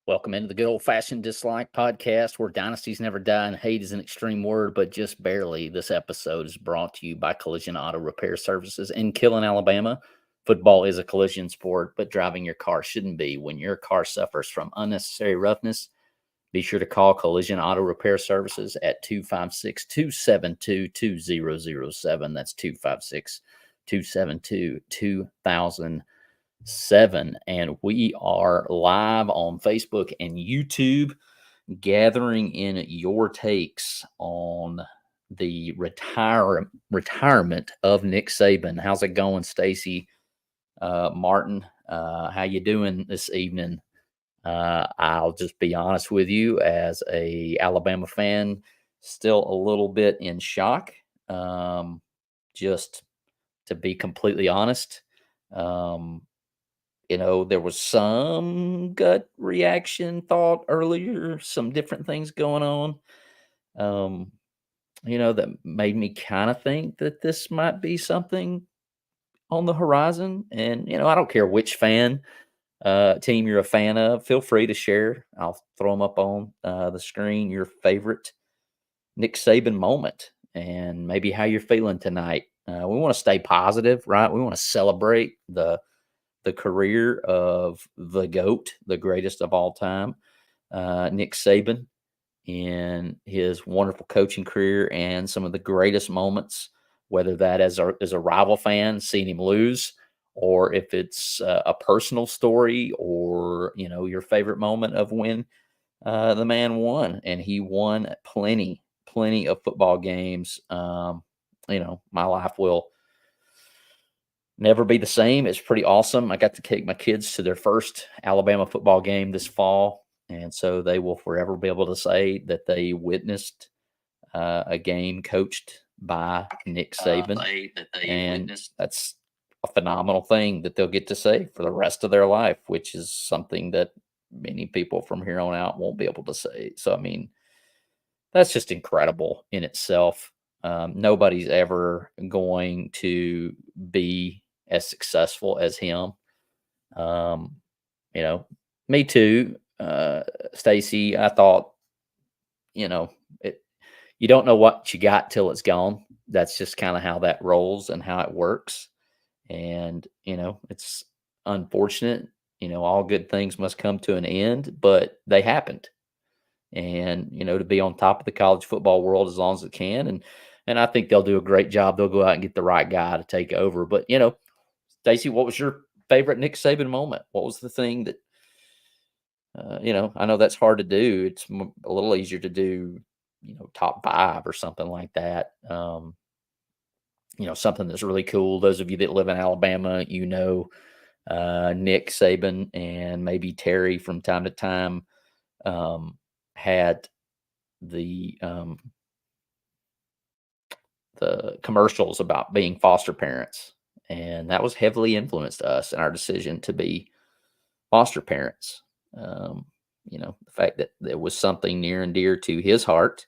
Welcome into the good old fashioned dislike podcast where dynasties never die and hate is an extreme word, but just barely. This episode is brought to you by Collision Auto Repair Services in Killen, Alabama. Football is a collision sport, but driving your car shouldn't be. When your car suffers from unnecessary roughness, be sure to call Collision Auto Repair Services at 256 272 2007. That's 256 272 2007. And we are live on Facebook and YouTube, gathering in your takes on the retirement of Nick Saban. How's it going, Stacy? Martin, how you doing this evening? I'll just be honest with you, as a Alabama fan, still a little bit in shock. Just to be completely honest. There was some gut reaction thought earlier, some different things going on, um, that made me kind of think that this might be something on the horizon. And, I don't care which team you're a fan of, feel free to share. I'll throw them up on the screen, your favorite Nick Saban moment and maybe how you're feeling tonight. We want to stay positive, right? We want to celebrate the career of the GOAT, the greatest of all time, Nick Saban, in his wonderful coaching career and some of the greatest moments, whether that as a rival fan, seeing him lose, or if it's a personal story, or, your favorite moment of when the man won. And he won plenty of football games. My life will never be the same. It's pretty awesome. I got to take my kids to their first Alabama football game this fall, and so they will forever be able to say that they witnessed a game coached by Nick Saban, and that's a phenomenal thing that they'll get to say for the rest of their life, which is something that many people from here on out won't be able to say. So, I mean, that's just incredible in itself. Nobody's ever going to be as successful as him. Um, Me too, Stacy. I thought, you know, it, you don't know what you got till it's gone. That's just kind of how that rolls and how it works. And, it's unfortunate. All good things must come to an end, but they happened. And, to be on top of the college football world as long as it can. And I think they'll do a great job. They'll go out and get the right guy to take over. But, Stacey, what was your favorite Nick Saban moment? What was the thing that, I know that's hard to do. It's a little easier to do, top five or something like that. Something that's really cool. Those of you that live in Alabama, Nick Saban and maybe Terry from time to time had the commercials about being foster parents, and that was heavily influenced us in our decision to be foster parents. The fact that there was something near and dear to his heart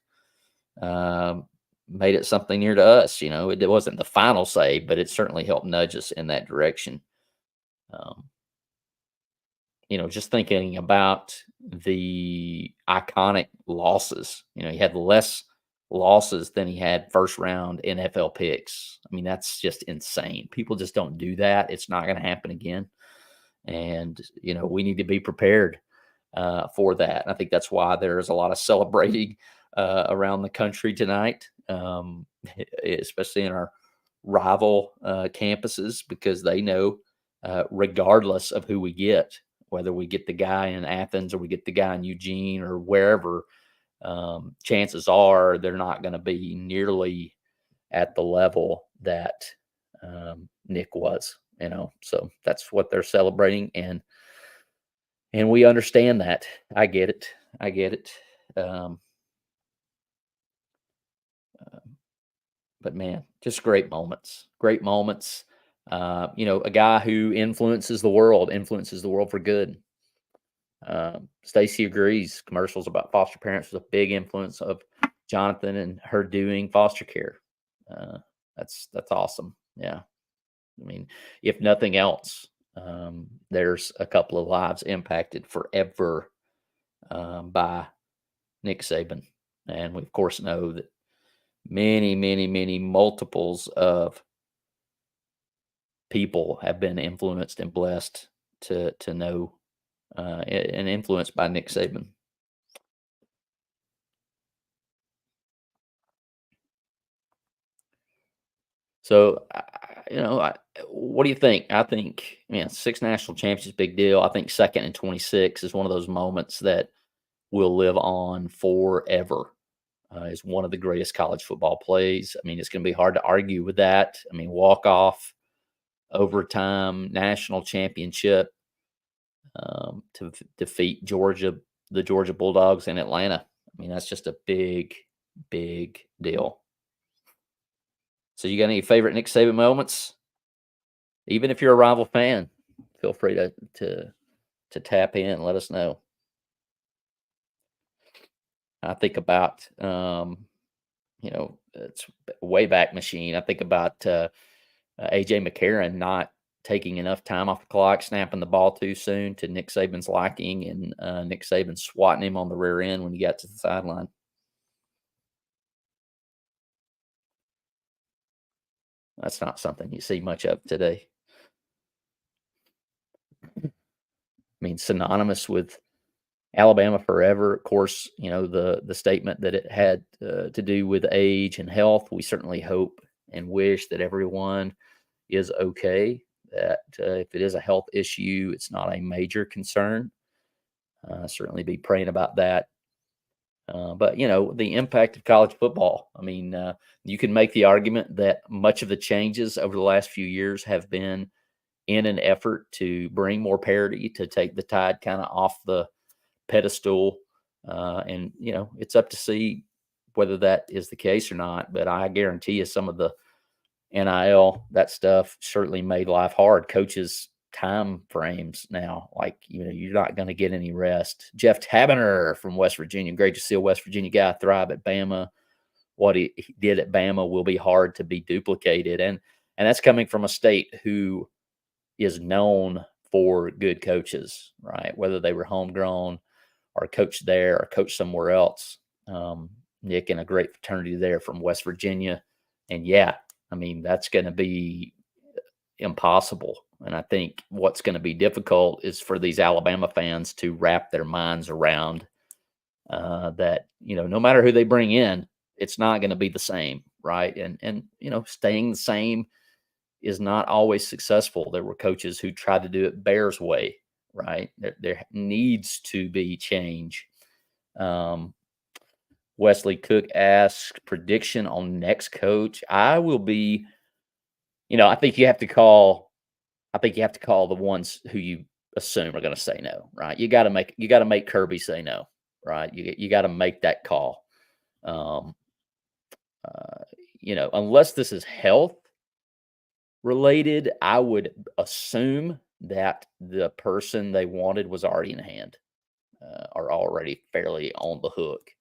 made it something near to us. It wasn't the final say, but it certainly helped nudge us in that direction. Um, just thinking about the iconic losses, he had less losses than he had first round NFL picks. I mean, that's just insane. People just don't do that. It's not going to happen again. And, we need to be prepared for that. And I think that's why there's a lot of celebrating around the country tonight, especially in our rival campuses, because they know, regardless of who we get, whether we get the guy in Athens or we get the guy in Eugene or wherever, chances are they're not going to be nearly at the level that Nick was. So that's what they're celebrating, and we understand that. I get it. Um, but man, just great moments. A guy who influences the world for good. Stacy agrees. Commercials about foster parents was a big influence of Jonathan and her doing foster care. That's awesome. Yeah. I mean, if nothing else, there's a couple of lives impacted forever by Nick Saban. And we, of course, know that many, many, many multiples of people have been influenced and blessed to know and influenced by Nick Saban. So, what do you think? I think, man, six national championships, big deal. I think second and 26 is one of those moments that will live on forever. Is one of the greatest college football plays. I mean, it's going to be hard to argue with that. I mean, walk off, overtime, national championship to defeat Georgia, the Georgia Bulldogs in Atlanta. I mean, that's just a big, big deal. So, you got any favorite Nick Saban moments? Even if you're a rival fan, feel free to tap in and let us know. I think about it's way back machine. I think about AJ McCarron not taking enough time off the clock, snapping the ball too soon to Nick Saban's liking, and Nick Saban swatting him on the rear end when he got to the sideline. That's not something you see much of today. I mean, synonymous with Alabama forever. Of course, the statement that it had to do with age and health. We certainly hope and wish that everyone is okay. That if it is a health issue, it's not a major concern. Certainly be praying about that. But the impact of college football. I mean, you can make the argument that much of the changes over the last few years have been in an effort to bring more parity, to take the tide kind of off the pedestal. And it's up to see whether that is the case or not. But I guarantee you, some of the NIL, that stuff certainly made life hard. Coaches' time frames now, like you're not going to get any rest. Jeff Tabener from West Virginia, great to see a West Virginia guy thrive at Bama. What he did at Bama will be hard to be duplicated, and that's coming from a state who is known for good coaches, right? Whether they were homegrown or coached there or coached somewhere else. Nick and a great fraternity there from West Virginia. And yeah, I mean, that's going to be impossible. And I think what's going to be difficult is for these Alabama fans to wrap their minds around that, no matter who they bring in, it's not going to be the same, right? And staying the same is not always successful. There were coaches who tried to do it Bears way, right? There needs to be change. Wesley Cook asks prediction on next coach. I will be, I think you have to call. I think you have to call the ones who you assume are going to say no, right? You got to make Kirby say no, right? You got to make that call. Um, unless this is health related, I would assume that the person they wanted was already in hand, or already fairly on the hook.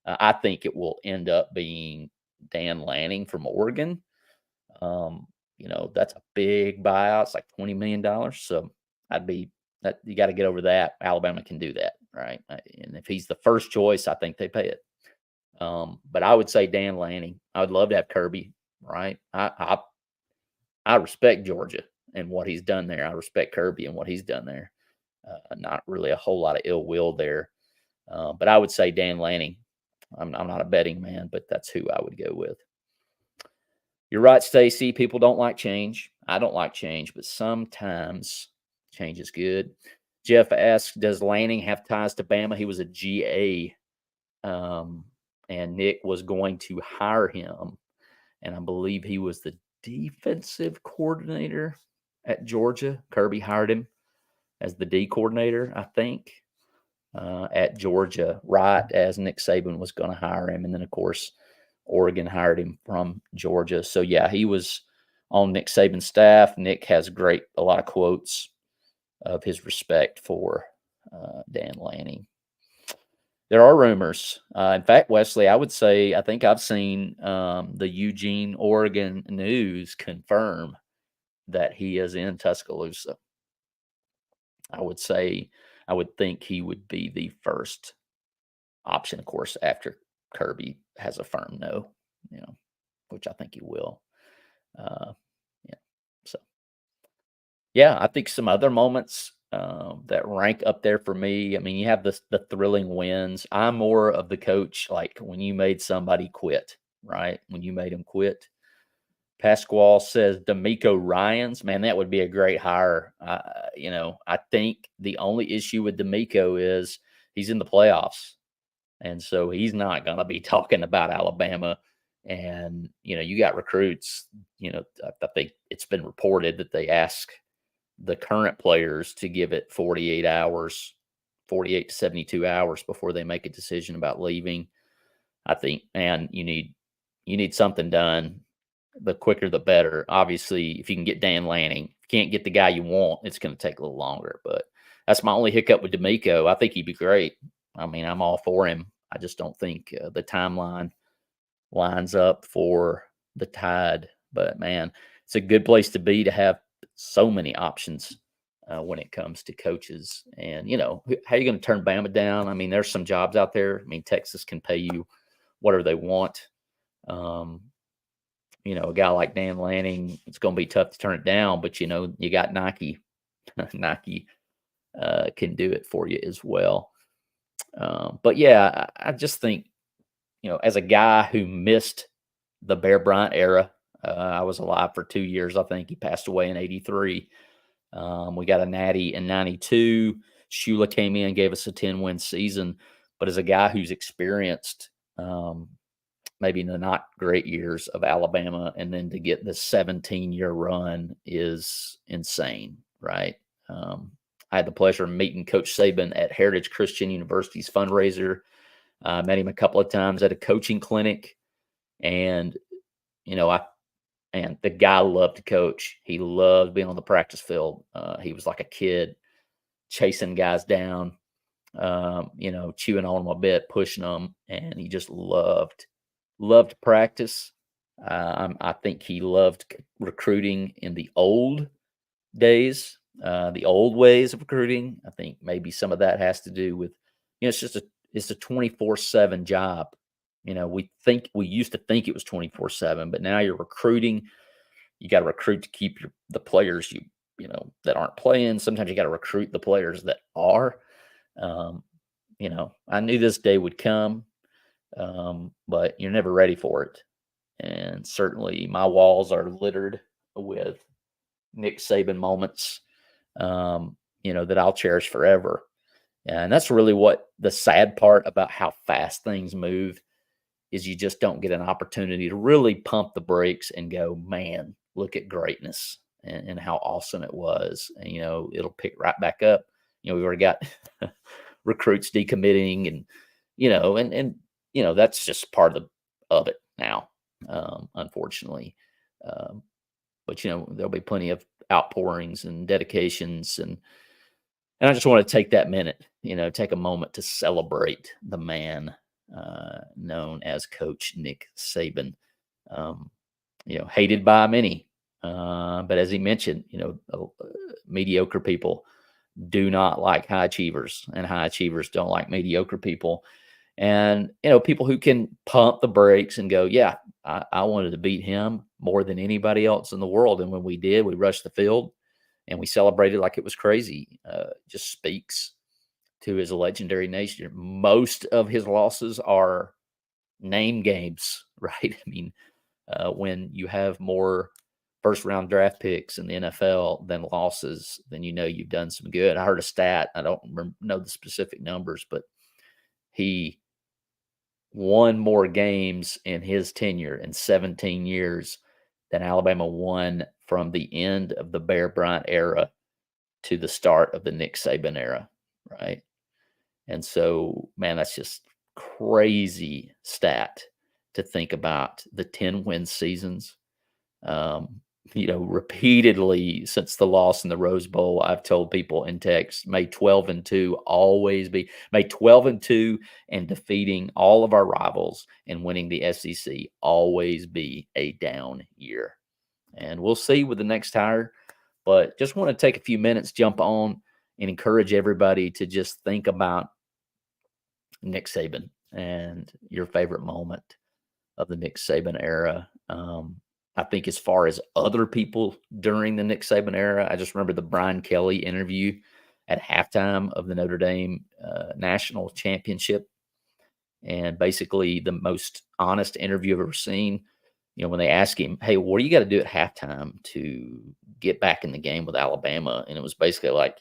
I think it will end up being Dan Lanning from Oregon. That's a big buyout. It's like $20 million. So I'd be that you got to get over that. Alabama can do that, right? And if he's the first choice, I think they pay it. But I would say Dan Lanning. I would love to have Kirby, right? I respect Georgia and what he's done there. I respect Kirby and what he's done there. Not really a whole lot of ill will there. But I would say Dan Lanning. I'm not a betting man, but that's who I would go with. You're right, Stacy. People don't like change. I don't like change, but sometimes change is good. Jeff asks, does Lanning have ties to Bama? He was a GA, and Nick was going to hire him. And I believe he was the defensive coordinator at Georgia. Kirby hired him as the D coordinator, I think, at Georgia, right as Nick Saban was going to hire him. And then, of course, Oregon hired him from Georgia. So, yeah, he was on Nick Saban's staff. Nick has a lot of quotes of his respect for Dan Lanning. There are rumors. In fact, Wesley, I would say I think I've seen the Eugene, Oregon News confirm that he is in Tuscaloosa. I would say I would think he would be the first option, of course, after Kirby has a firm no, you know, which I think he will. Uh, yeah. So, yeah, I think some other moments that rank up there for me. I mean, you have the thrilling wins. I'm more of the coach, like when you made somebody quit, right? When you made him quit. Pasquale says D'Amico Ryans, man, that would be a great hire. I think the only issue with D'Amico is he's in the playoffs. And so he's not going to be talking about Alabama. And, you got recruits, I think it's been reported that they ask the current players to give it 48 hours, 48 to 72 hours before they make a decision about leaving. I think, man, you need something done. The quicker the better. Obviously, if you can get Dan Lanning, if you can't get the guy you want, it's going to take a little longer. But that's my only hiccup with D'Amico. I think he'd be great. I mean, I'm all for him. I just don't think the timeline lines up for the Tide. But man, it's a good place to be to have so many options when it comes to coaches. And how are you going to turn Bama down? I mean, there's some jobs out there. I mean, Texas can pay you whatever they want. Um, a guy like Dan Lanning, it's going to be tough to turn it down. But you got Nike. Nike can do it for you as well. But yeah, I just think, as a guy who missed the Bear Bryant era, I was alive for 2 years. I think he passed away in '83. We got a natty in '92. Shula came in, gave us a 10-win season. But as a guy who's experienced maybe in the not great years of Alabama, and then to get this 17-year run is insane, right? I had the pleasure of meeting Coach Saban at Heritage Christian University's fundraiser. Met him a couple of times at a coaching clinic, and the guy loved to coach. He loved being on the practice field. He was like a kid, chasing guys down, chewing on them a bit, pushing them, and he just loved practice. I think he loved recruiting in the old days, the old ways of recruiting. I think maybe some of that has to do with, it's a 24/7 job. We used to think it was 24/7, but now you're recruiting. You got to recruit to keep the players that aren't playing. Sometimes you got to recruit the players that are. I knew this day would come, but you're never ready for it. And certainly my walls are littered with Nick Saban moments, that I'll cherish forever. And that's really what the sad part about how fast things move is. You just don't get an opportunity to really pump the brakes and go, man, look at greatness and how awesome it was. And, it'll pick right back up. We've already got recruits decommitting and that's just part of it now, unfortunately. But there'll be plenty of outpourings and dedications, and I just want to take that minute, take a moment to celebrate the man known as Coach Nick Saban. Hated by many, but as he mentioned, mediocre people do not like high achievers, and high achievers don't like mediocre people. And, people who can pump the brakes and go, yeah, I wanted to beat him more than anybody else in the world. And when we did, we rushed the field and we celebrated like it was crazy. Just speaks to his legendary nature. Most of his losses are name games, right? I mean, when you have more first round draft picks in the NFL than losses, then you've done some good. I heard a stat. I don't know the specific numbers, but he won more games in his tenure in 17 years than Alabama won from the end of the Bear Bryant era to the start of the Nick Saban era, right? And so, man, that's just crazy stat to think about. The 10-win seasons. Repeatedly since the loss in the Rose Bowl, I've told people in text, may 12-2 always be, may 12-2 and defeating all of our rivals and winning the SEC always be a down year. And we'll see with the next hire, but just want to take a few minutes, jump on and encourage everybody to just think about Nick Saban and your favorite moment of the Nick Saban era. I think as far as other people during the Nick Saban era, I just remember the Brian Kelly interview at halftime of the Notre Dame national championship, and basically the most honest interview I've ever seen. When they ask him, "Hey, what do you got to do at halftime to get back in the game with Alabama?" And it was basically like,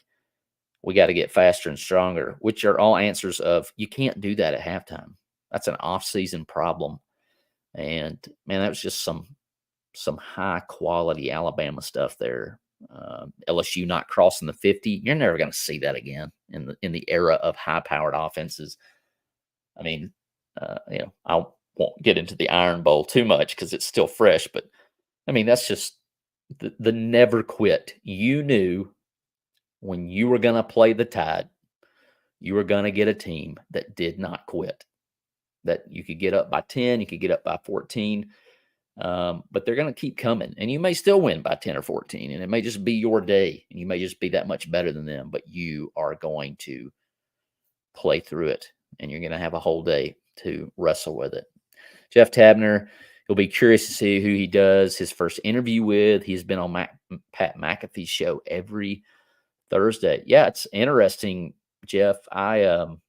"We got to get faster and stronger," which are all answers of you can't do that at halftime. That's an off-season problem. And man, that was just some high quality Alabama stuff there. LSU not crossing the 50. You're never going to see that again in the era of high powered offenses. I mean, I won't get into the Iron Bowl too much because it's still fresh, but I mean, that's just the never quit. You knew when you were going to play the Tide, you were going to get a team that did not quit, that you could get up by 10, you could get up by 14. But they're going to keep coming, and you may still win by 10 or 14, and it may just be your day, and you may just be that much better than them, but you are going to play through it, and you're going to have a whole day to wrestle with it. Jeff Tabner, you'll be curious to see who he does his first interview with. He's been on Pat McAfee's show every Thursday. Yeah, it's interesting, Jeff. They've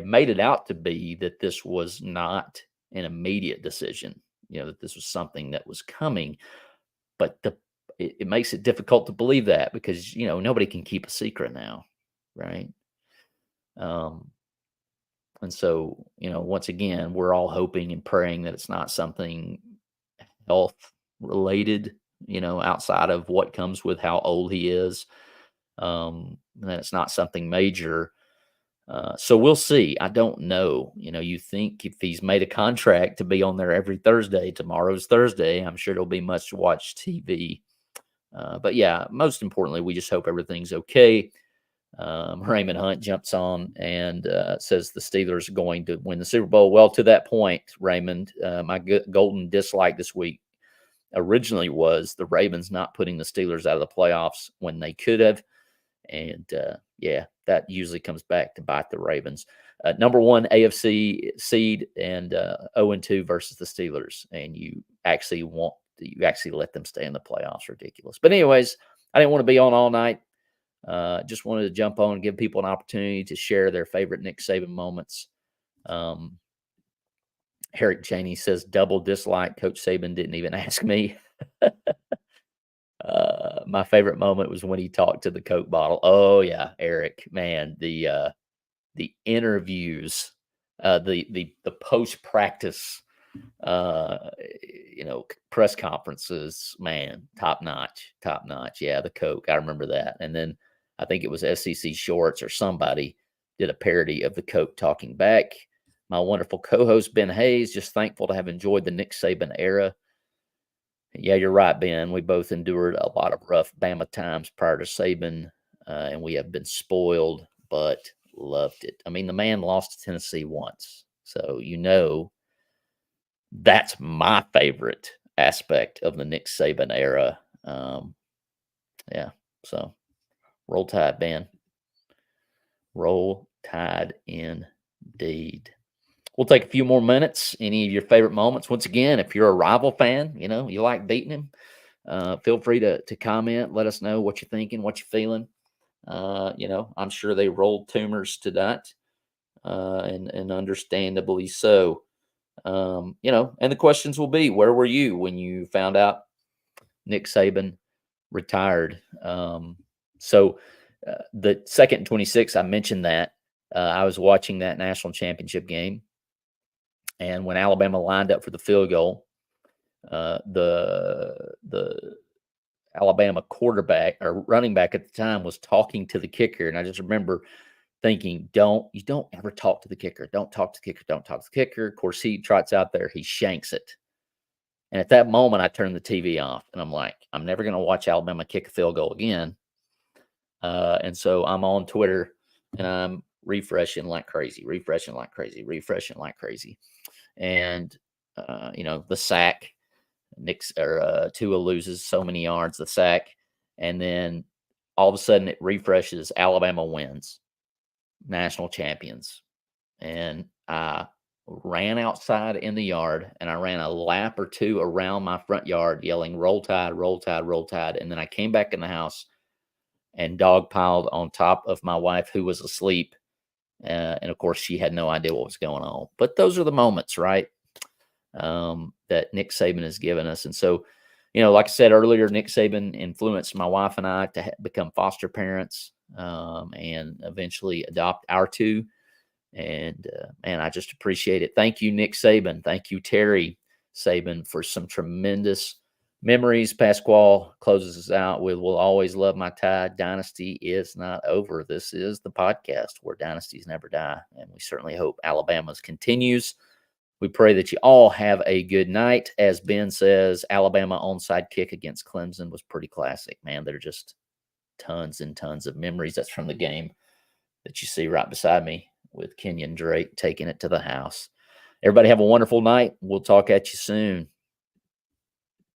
made it out to be that this was not an immediate decision, that this was something that was coming, but it makes it difficult to believe that because, nobody can keep a secret now. Right. And so, once again, we're all hoping and praying that it's not something health related, outside of what comes with how old he is. That it's not something major. So we'll see. I don't know. You think if he's made a contract to be on there every Thursday, tomorrow's Thursday, I'm sure it'll be much watched TV. But yeah, most importantly, we just hope everything's okay. Raymond Hunt jumps on and says the Steelers are going to win the Super Bowl. Well, to that point, Raymond, my golden dislike this week originally was the Ravens not putting the Steelers out of the playoffs when they could have. And yeah, that usually comes back to bite the Ravens. Number one AFC seed and 0-2 versus the Steelers, and you actually let them stay in the playoffs. Ridiculous. But anyways, I didn't want to be on all night. Just wanted to jump on and give people an opportunity to share their favorite Nick Saban moments. Eric Cheney says double dislike. Coach Saban didn't even ask me. My favorite moment was when he talked to the Coke bottle. Oh yeah, Eric, man, the interviews, the post practice, press conferences, man, top notch. Yeah, the Coke, I remember that. And then I think it was SEC Shorts or somebody did a parody of the Coke talking back. My wonderful co-host Ben Hayes, just thankful to have enjoyed the Nick Saban era. Yeah, you're right, Ben. We both endured a lot of rough Bama times prior to Saban, and we have been spoiled, but loved it. I mean, the man lost to Tennessee once. So, that's my favorite aspect of the Nick Saban era. Yeah, so roll tide, Ben. Roll tide indeed. We'll take a few more minutes. Any of your favorite moments? Once again, if you're a rival fan, you like beating him, feel free to comment. Let us know what you're thinking, what you're feeling. I'm sure they rolled tumors to that, and understandably so. And the questions will be, where were you when you found out Nick Saban retired? So the second and 26, I mentioned that. I was watching that national championship game. And when Alabama lined up for the field goal, the Alabama quarterback or running back at the time was talking to the kicker, and I just remember thinking, you don't ever talk to the kicker. Don't talk to the kicker. Don't talk to the kicker. Of course, he trots out there, he shanks it. And at that moment, I turned the TV off, and I'm like, I'm never going to watch Alabama kick a field goal again. And so I'm on Twitter, and I'm refreshing like crazy. And the sack, Tua loses so many yards, the sack, And then all of a sudden it refreshes. Alabama wins, national champions. And I ran outside in the yard and I ran a lap or two around my front yard yelling, "Roll Tide, roll Tide, roll Tide." And then I came back in the house and dogpiled on top of my wife, who was asleep. And of course, she had no idea what was going on. But those are the moments, right? That Nick Saban has given us. And so, like I said earlier, Nick Saban influenced my wife and I to become foster parents, and eventually adopt our two. And man, I just appreciate it. Thank you, Nick Saban. Thank you, Terry Saban, for some tremendous memories. Pasquale closes us out with, "Will always love my Tide. Dynasty is not over." This is the podcast where dynasties never die. And we certainly hope Alabama's continues. We pray that you all have a good night. As Ben says, Alabama onside kick against Clemson was pretty classic, man. There are just tons and tons of memories. That's from the game that you see right beside me with Kenyon Drake taking it to the house. Everybody have a wonderful night. We'll talk at you soon.